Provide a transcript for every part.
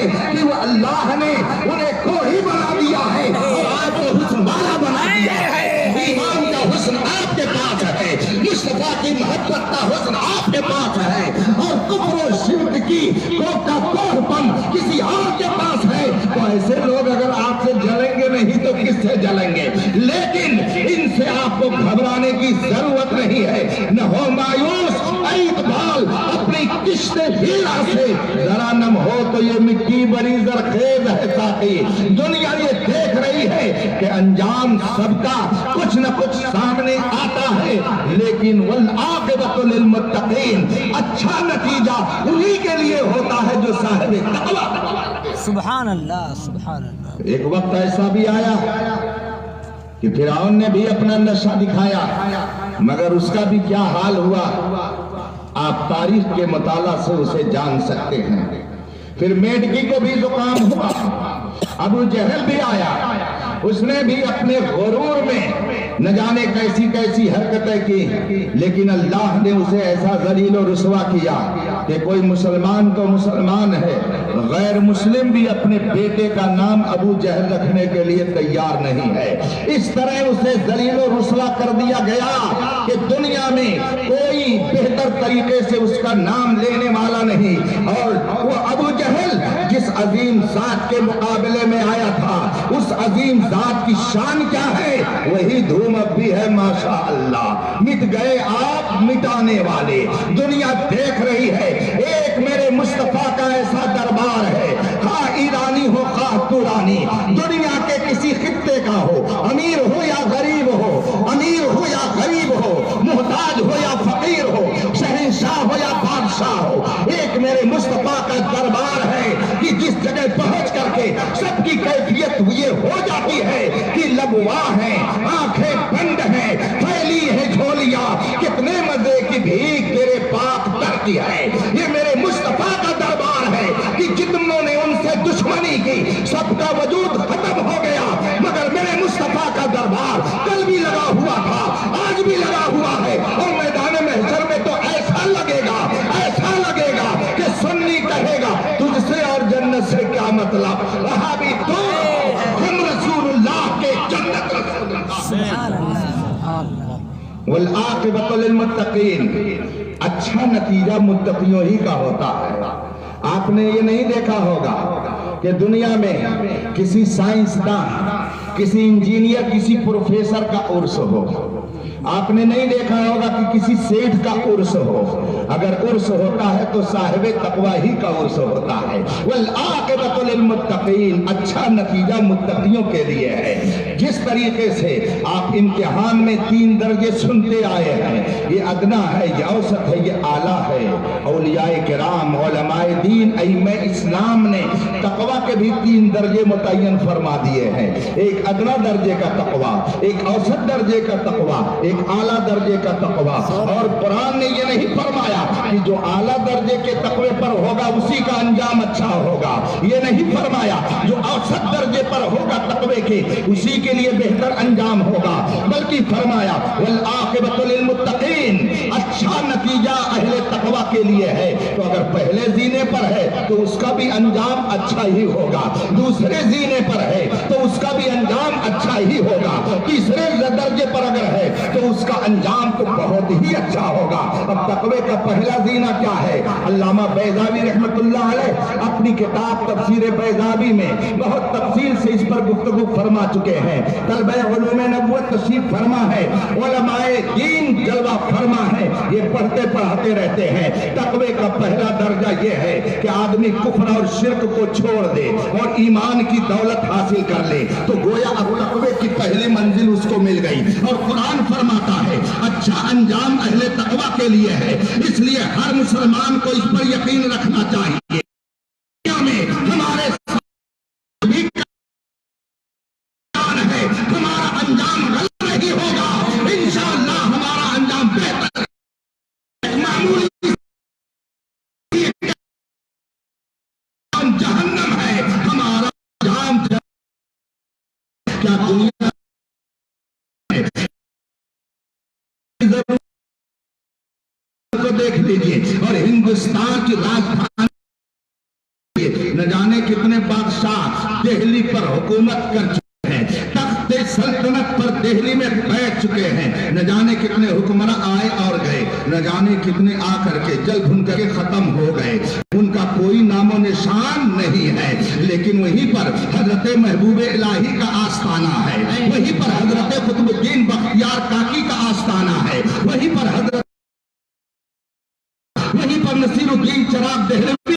کہ وہ اللہ نے انہیں کوئی بنا دیا ہے اور آپ کو حسن والا بنا دیا ہے۔ ایمان کا حسن آپ کے پاس ہے، مصطفیٰ کی محبت کا حسن آپ کے پاس ہے، اور کفر و شرک کی کوٹا کوڑپن کسی اور کے پاس ہے۔ تو ایسے لوگ اگر آپ سے جلیں گے نہیں تو کس سے جلیں گے؟ لیکن ان سے آپ کو گھبرانے کی ضرورت نہیں ہے۔ نہ ہو مایوس، اے اقبال اپنی کشت ہیرا سے ذرا نم ہو تو یہ مٹی بڑی زرخیز ہے ساقی۔ دنیا یہ دیکھ رہی ہے کہ انجام سب کا کچھ نہ کچھ سامنے آتا ہے، لیکن والعاقبۃ للمتقین، اچھا نتیجہ انہی کے لیے ہوتا ہے جو صاحب تقویٰ۔ سبحان اللہ، سبحان اللہ۔ ایک وقت ایسا بھی آیا کہ فرعون نے بھی اپنا نشہ دکھایا، مگر اس کا بھی کیا حال ہوا آپ تاریخ کے مطالعہ سے اسے جان سکتے ہیں۔ پھر میڈکی کو بھی زکام ہوا، ابو جہل بھی آیا، اس نے بھی اپنے غرور میں نہ جانے کیسی کیسی حرکتیں کی، لیکن اللہ نے اسے ایسا ذلیل و رسوا کیا کہ کوئی مسلمان تو مسلمان ہے، غیر مسلم بھی اپنے بیٹے کا نام ابو جہل رکھنے کے لیے تیار نہیں ہے۔ اس طرح اسے ذلیل و رسوا کر دیا گیا کہ دنیا میں کوئی بہتر طریقے سے اس کا نام لینے والا نہیں۔ اور وہ ابو جہل جس عظیم ذات کے مقابلے میں آیا تھا، اس عظیم ذات کی شان کیا ہے؟ وہی دھوم اب بھی ہے ماشاءاللہ۔ مٹ گئے آپ مٹانے والے، دنیا دیکھ رہی ہے۔ ایک میرے مصطفیٰ کا ایسا دربار ہے، خواہ ایرانی ہو خواہ تورانی، دنیا کے کسی خطے کا ہو، امیر ہو یا غریب ہو، امیر ہو یا غریب ہو، محتاج ہو یا فقیر ہو، شہنشاہ ہو یا بادشاہ ہو، ایک میرے مصطفیٰ کا دربار ہے کہ جس جگہ پہنچ کر کے سب کی کیفیت یہ ہو جاتی ہے کہ لبوا ہیں، آنکھیں بند ہیں، پھیلی ہے جھولیاں، کتنے مزے کی بھیک تیرے پاک کرتی ہے۔ یہ میرے مصطفیٰ کا دربار ہے کہ جتنوں نے ان سے دشمنی کی سب کا وجود ختم ہو گیا، مگر میرے مصطفیٰ کا دربار کل بھی لگا ہوا تھا، آج بھی لگا ہوا ہے، اور میدان محشر میں تو ایسا لگے گا کہ سنی کہے گا تجھ سے اور جنت سے کیا مطلب، رہا بھی تو ہم رسول اللہ کے جنت رسول اللہ۔ والعاقبۃ للمتقین، اچھا نتیجہ متقیوں ہی کا ہوتا ہے۔ آپ نے یہ نہیں دیکھا ہوگا کہ دنیا میں کسی سائنسدان، کسی انجینئر، کسی پروفیسر کا عرس ہو، آپ نے نہیں دیکھا ہوگا کہ کسی سیٹھ کا عرس ہو، اگر عرس ہوتا ہے تو صاحب تقویٰ ہی کا عرس ہوتا ہے۔ والعاقبۃ للمتقین، اچھا نتیجہ متقیوں کے لیے ہے۔ جس طریقے سے آپ امتحان میں 3 درجے سنتے آئے ہیں، یہ ادنا ہے، یہ اوسط ہے، یہ اعلیٰ ہے۔ اولیاء کرام، علماء دین، ائمہ اسلام نے تقویٰ کے بھی 3 درجے متعین فرما دیے ہیں، ایک ادنا درجے کا تقویٰ، ایک اوسط درجے کا تقویٰ، ایک اعلیٰ درجے کا تقویٰ۔ اور قرآن نے یہ نہیں فرمایا کہ جو اعلیٰ درجے کے تقوی پر ہوگا اسی کا انجام اچھا ہوگا، یہ نہیں فرمایا جو اوسط درجے پر ہوگا تقوی کے اسی کے لیے بہتر انجام ہوگا، بلکہ فرمایا والعاقبۃ للمتقین، اچھا نتیجہ اہل تقوی کے لیے ہے۔ تو اگر پہلے زینے پر ہے تو اس کا بھی انجام اچھا ہی ہوگا، دوسرے زینے پر ہے تو اس کا بھی انجام اچھا ہی ہوگا، تیسرے درجے پر اگر ہے تو اس کا انجام تو بہت ہی اچھا ہوگا۔ اب تقوی کا پہلا زینہ کیا ہے؟ علامہ بیضاوی رحمت اللہ علیہ اپنی کتاب تفسیر بیضاوی میں بہت تفصیل سے اس پر گفتگو فرما چکے ہیں۔ طلبہ علوم نبوت تشریف فرما ہے، علماء دین جلوہ فرما ہے، یہ پڑھتے پڑھاتے رہتے ہیں۔ تقوی کا پہلا درجہ یہ ہے کہ آدمی کفر اور شرک کو چھوڑ دے اور ایمان کی دولت حاصل کر لے، تو گویا اب تقوی کی پہلی منزل اس کو مل گئی۔ اور قرآن فرماتا ہے اچھا انجام اہل تقویٰ کے لیے ہے، اس لیے ہر مسلمان کو اس پر یقین رکھنا چاہیے۔ ہمارے ہے، ہمارا انجام غلط نہیں ہوگا، انشاءاللہ ہمارا انجام بہتر معمولی جہنم ہے، ہمارا انجام کیا دنیا کو دیکھ لیجئے، اور ہندوستان کی راجدھانی نہ جانے کتنے بادشاہ دہلی پر حکومت کر چکے ہیں، تخت سلطنت پر دہلی میں بیٹھ چکے ہیں، نہ جانے کتنے حکمراں آئے اور گئے، نہ جانے کتنے آ کر کے جل بھن کر کے ختم ہو گئے، ان کا کوئی نام و نشان نہیں ہے، لیکن وہیں پر حضرت محبوب الہی کا آستانہ ہے، وہیں پر حضرت قطب الدین بختیار کاکی کا آستانہ ہے، وہیں پر نصیر الدین چراغ دہلوی،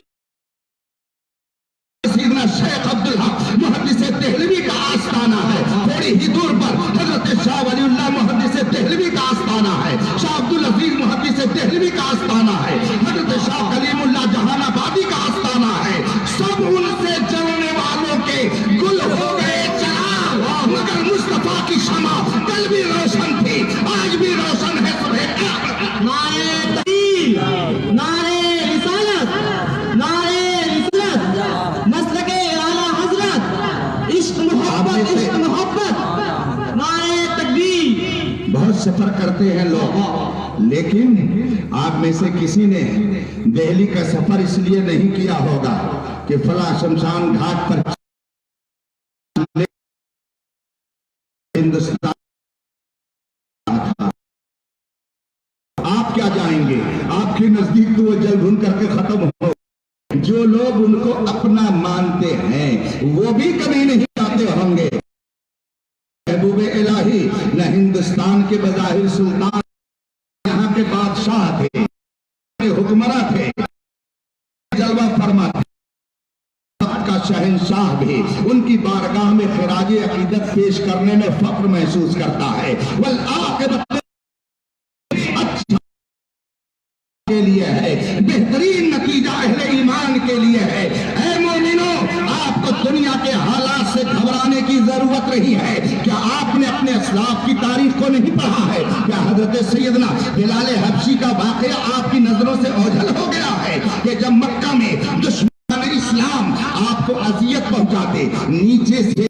سیدنا شیخ عبدالحق محدث دہلوی کا آستانہ ہے، تھوڑی ہی دور پر حضرت شاہ ولی اللہ محدث دہلوی کا آستانہ ہے، شاہ عبدالعزیز محدث دہلوی کا آستانہ ہے، حضرت شاہ کلیم اللہ جہان آبادی کا آستانہ ہے، سب ان سے جلنے والوں کے گل ہو گئے چراغ، مگر مصطفیٰ کی شمع کل بھی روشن تھی، آج بھی روشن ہے صبح قیامت۔ نعرہ تکبیر، نعرہ رسالت، نعرہ رسالت، مسلک اعلیٰ حضرت، عشق محبت، نعرہ تکبیر۔ بہت سفر کرتے ہیں لوگ، لیکن آپ میں سے کسی نے دہلی کا سفر اس لیے نہیں کیا ہوگا کہ فلاں شمشان گھاٹ پر ہندوستان تھا۔ آپ کیا جائیں گے؟ آپ کے نزدیک تو وہ جل بھن کر کے ختم ہو۔ جو لوگ ان کو اپنا مانتے ہیں وہ بھی کبھی نہیں جاتے ہوں گے۔ محبوب الہی نہ ہندوستان کے بظاہر سلطان، یہاں کے بادشاہ تھے، حکمراں تھے، جلوہ فرما تھے، کا شہنشاہ بھی ان کی بارگاہ میں خراج عقیدت پیش کرنے میں فخر محسوس کرتا ہے۔ والعاقبۃ اچھا کے لیے ہے، بہترین نتیجہ اہل ایمان کے لیے ہے۔ اے مومنو، آپ کو دنیا کے حالات سے گھبرانے کی ضرورت نہیں ہے۔ کیا آپ نے اپنے اسلاف کی تاریخ کو نہیں پڑھا ہے؟ کیا حضرت سیدنا بلال حبشی کا واقعہ آپ کی نظروں سے اوجھل ہو گیا ہے کہ جب مکہ میں دشمن اسلام آپ کو اذیت پہنچاتے، نیچے سے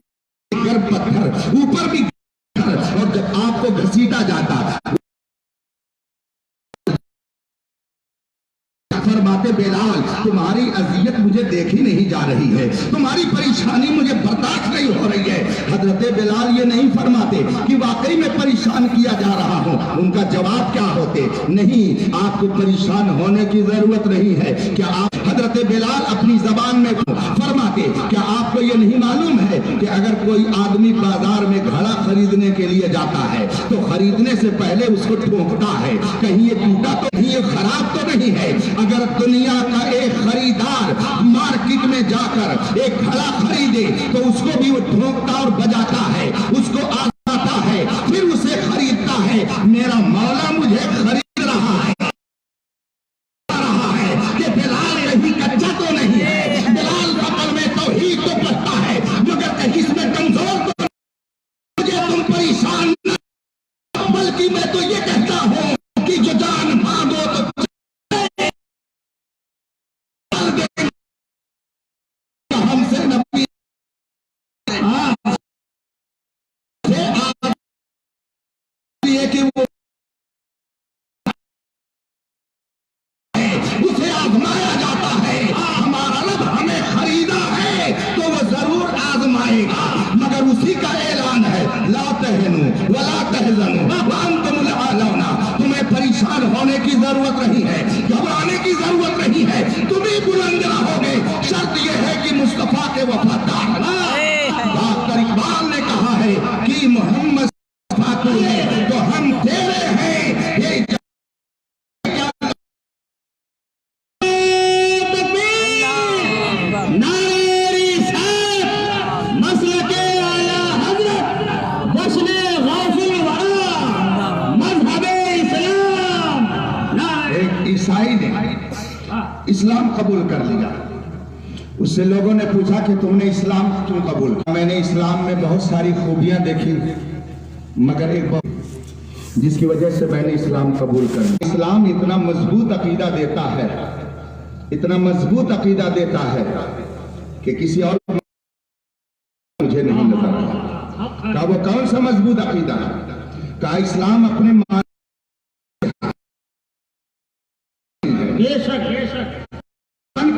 گرب پتھر، اوپر بھی پتھر، اور جب آپ کو گھسیٹا جاتا، فرماتے بلال تمہاری اذیت مجھے دیکھی نہیں جا رہی ہے، تمہاری پریشانی مجھے برداشت نہیں ہو رہی ہے۔ حضرت بلال یہ نہیں فرماتے کہ واقعی میں پریشان کیا جا رہا ہوں، ان کا جواب کیا ہوتے؟ نہیں، آپ کو پریشان ہونے کی ضرورت نہیں ہے۔ کیا آپ حضرت بلال اپنی زبان میں فرماتے کیا آپ کو یہ نہیں معلوم ہے کہ اگر کوئی آدمی بازار میں گھڑا خریدنے کے لیے جاتا ہے تو خریدنے سے پہلے اس کو ٹھونکتا ہے، کہیں یہ ٹوٹا تو کہیں یہ خراب تو نہیں ہے۔ اگر دنیا کا ایک خریدار مارکیٹ میں جا کر ایک گھڑا خریدے تو اس کو بھی وہ ٹھونکتا اور بجاتا ہے، اس کو آتا ہے، پھر اسے خریدتا ہے۔ میرا مولا مجھے خرید رہا ہے کہ بلال کہیں کچا تو نہیں ہے، بلال عقل میں توحید تو پڑھتا ہے، مگر کہیں اس میں کمزور تو مجھے تم پریشان نہ، بلکہ میں تو یہ کہتا ہوں کہ جو جان مانگو تو ہم سے نبی کہ وہ اسے آزمایا جاتا ہے۔ ہمارا رب ہمیں خریدا ہے تو وہ ضرور آزمائے گا، مگر اسی کا اعلان ہے لا تہنوا ولا تحزنوا وانتم الاعلون۔ تمہیں پریشان ہونے کی ضرورت نہیں ہے، گھبرانے کی ضرورت نہیں ہے، تم ہی بلند رہو گے، شرط یہ ہے کہ مصطفیٰ کے وفادار ڈاکٹر اقبال نے کہا ہے کہ محمد مصطفیٰ تو ہے تو ہم تیرے ہیں۔ یہ عیسائی نے اسلام قبول کر لیا، اس سے لوگوں نے پوچھا کہ تم نے اسلام کیوں قبول کیا؟ میں نے اسلام میں بہت ساری خوبیاں دیکھی، مگر ایک جس کی وجہ سے میں نے اسلام قبول کر لیا۔ اسلام اتنا مضبوط عقیدہ دیتا ہے، اتنا مضبوط عقیدہ دیتا ہے کہ کسی اور مجھے نہیں نظر آتا۔ کہا وہ کون سا مضبوط عقیدہ ہے؟ کہا اسلام اپنے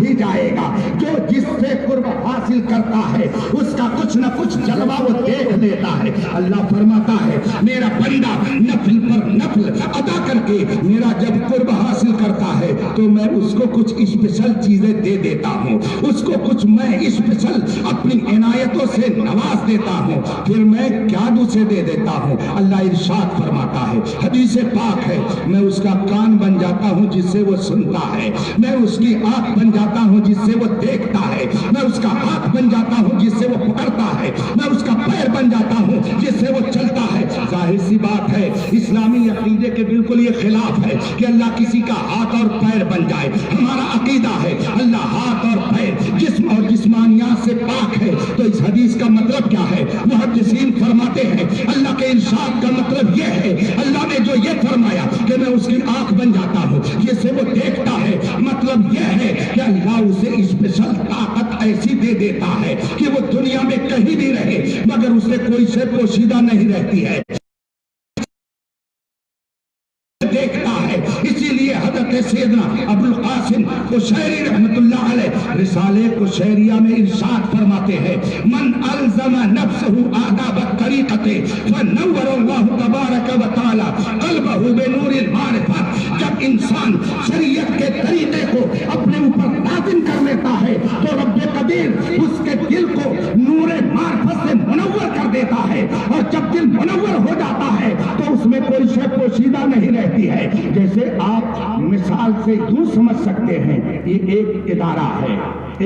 ہی جائے گا. جو جس سے قرب حاصل کرتا ہے اس کا کچھ نہ کچھ جلوہ وہ دیکھ لیتا ہے. اللہ فرماتا ہے میرا بندہ نفل پر نفل ادا کر کے میرا جب قرب حاصل کرتا ہے تو میں اس کو کچھ اسپیشل چیزیں دے دیتا ہوں, اس کو کچھ میں اسپیشل اپنی عنایتوں سے نواز دیتا ہوں, پھر میں کیا اسے دے دیتا ہوں. اللہ ارشاد فرماتا ہے, حدیث پاک ہے, میں اس کا کان بن جاتا ہوں جس سے وہ سنتا ہے, میں اس کی آنکھ بن جاتا ہوں جس سے وہ دیکھتا ہے, میں اس کا ہاتھ بن جاتا ہوں جس سے وہ پکڑتا ہے, میں اس کا پیر بن جاتا ہوں جس سے وہ چلتا ہے. ظاہر سی بات ہے اسلامی عقیدے کے بالکل یہ خلاف ہے کہ اللہ کسی کا ہاتھ اور پیر بن جائے. ہمارا عقیدہ ہے اللہ ہاتھ اور پیر جسم اور جسمانیات سے پاک ہے. تو اس حدیث کا مطلب کیا ہے؟ محدثین فرماتے ہیں اللہ کے ارشاد کا مطلب یہ ہے, اللہ نے جو یہ فرمایا کہ میں اس کی آنکھ بن جاتا ہوں جس سے وہ دیکھتا ہے, مطلب یہ ہے کہ اللہ اسے اسپیشل طاقت ایسی دے دیتا ہے کہ وہ دنیا میں کہیں بھی رہے مگر اس سے کوئی سے پوشیدہ نہیں رہتی ہے, دیکھتا ہے. اسی لیے حضرت سیدنا ابو القاسم قشیری رحمت اللہ علیہ رسالے قشیریہ میں ارشاد فرماتے ہیں من الزم نفسه آداب الطریقت فنور اللہ تبارک و تعالی قلبہ بنور المعرفت. جب انسان شریعت کے طریقے کو اپنے اوپر لازم کر لیتا ہے تو رب قدیر اس کے دل کو نور معرفت سے منور کر دیتا ہے, اور جب دل منور ہو جاتا ہے تو اس میں کوئی شے پوشیدہ نہیں رہتی ہے. جیسے آپ مثال سے یوں سمجھ سکتے ہیں, یہ ایک ادارہ ہے,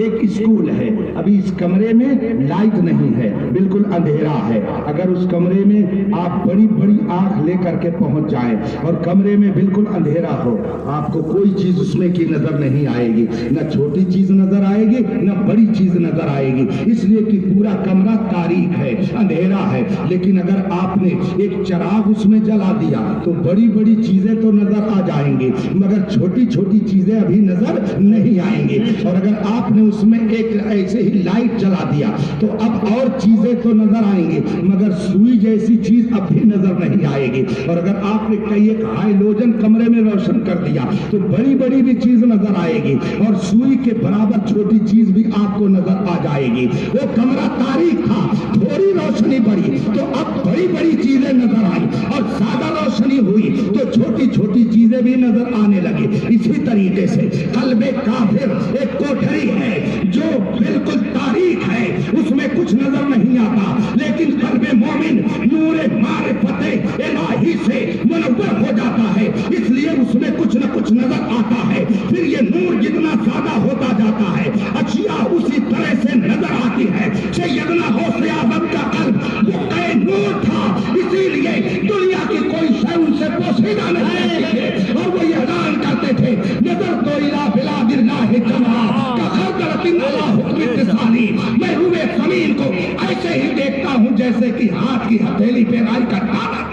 ایک اسکول ہے, ابھی اس کمرے میں لائٹ نہیں ہے, بالکل اندھیرا ہے. اگر اس کمرے میں آپ بڑی بڑی آنکھ لے کر کے پہنچ جائیں اور کمرے میں بالکل اندھیرا ہو, آپ کو کوئی چیز اس میں کی نظر نہیں آئے گی, نہ چھوٹی چیز نظر آئے گی نہ بڑی چیز نظر آئے گی, اس لیے کہ پورا کمرہ تاریک ہے, اندھیرا ہے. لیکن اگر آپ نے ایک چراغ اس میں جلا دیا تو بڑی بڑی چیزیں تو نظر آ جائیں گی مگر چھوٹی چھوٹی چیزیں ابھی نظر نہیں آئیں گی. اور اگر آپ نے اس میں ایک ایسے ہی لائٹ جلا دیا تو اب اور چیزیں تو نظر آئیں گی مگر سوئی جیسی چیز اب بھی نظر نہیں آئے گی. اور اگر آپ نے کئی ایک ہائیلوجن کمرے میں روشن کر دیا تو بڑی بڑی بھی چیز نظر آئے گی اور سوئی کے برابر چھوٹی چیز بھی آپ کو نظر آ جائے گی. وہ کمرہ تاریک تھا, تھوڑی روشنی پڑی تو اب بڑی بڑی چیزیں نظر آئیں, اور زیادہ روشنی ہوئی تو چھوٹی چھوٹی چیزیں بھی نظر آنے لگی. اسی طریقے سے قلب کافر ایک کوٹھری ہے جو بالکل تاریک ہے, اس میں کچھ نظر نہیں آتا, لیکن قلب مومن نور معرفت الہی سے منور ہو جاتا ہے, اس لیے اس میں کچھ نہ کچھ نظر آتا ہے. پھر یہ نور جتنا زیادہ ہوتا جاتا ہے اشیاء اسی طرح سے نظر آتی ہے. سیدنا غوث اعظم کا قلب وہ نور تھا, اسی لیے دنیا کی کوئی شے ان سے پوشیدہ نہیں ہے, اور وہ یہ اعلان کرتے تھے نظر تو الہ بلاد اللہ جمعہ کا خردرت اللہ حکم اتصالی, میں روئے زمین کو ایسے ہی دیکھتا ہوں جیسے کہ ہاتھ کی ہتھیلی پہ رائی کا دانا.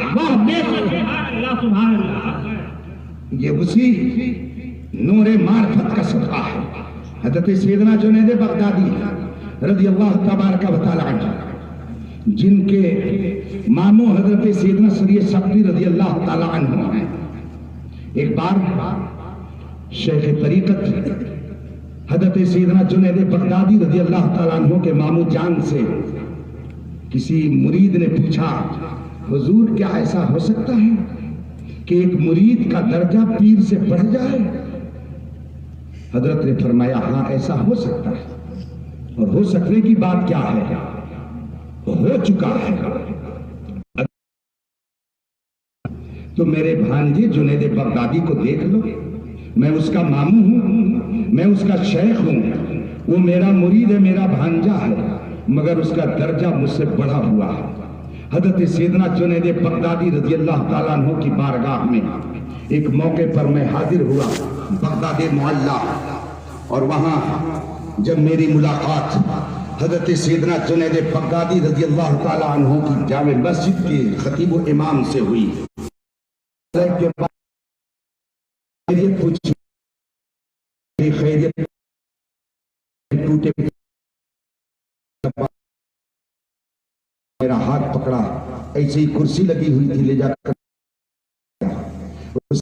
اللہ سبحان اللہ, یہ اسی نور معرفت کا صدقہ ہے. حضرت سیدنا جنید بغدادی رضی اللہ تبارک و تعالی عنہ, جن کے ماموں حضرت سیدنا سری سقطی رضی اللہ تعالی عنہ ہیں, ایک بار شیخ طریقت حضرت سیدنا جنید بغدادی رضی اللہ تعالیٰ عنہ کے ماموں جان سے کسی مرید نے پوچھا, حضور کیا ایسا ہو سکتا ہے کہ ایک مرید کا درجہ پیر سے بڑھ جائے؟ حضرت نے فرمایا ہاں ایسا ہو سکتا ہے, اور ہو سکنے کی بات کیا ہے, ہو چکا ہے. تو میرے بھانجے جنید بغدادی کو دیکھ لو, میں اس کا ماموں ہوں, میں اس کا شیخ ہوں, وہ میرا مرید ہے, میرا بھانجا ہے, مگر اس کا درجہ مجھ سے بڑا ہوا ہے. حضرت سیدنا جنید بغدادی رضی اللہ تعالیٰ عنہ کی بارگاہ میں ایک موقع پر میں حاضر ہوا بغداد معلیٰ, اور وہاں جب میری ملاقات حضرت سیدنا جنید بغدادی رضی اللہ تعالیٰ عنہ کی جامع مسجد کے خطیب و امام سے ہوئی, کے بعد خیریت پوچھی, خیریت ٹوٹے, میرا ہاتھ پکڑا, ایسی ہی کرسی لگی ہوئی تھی لے جا کر اس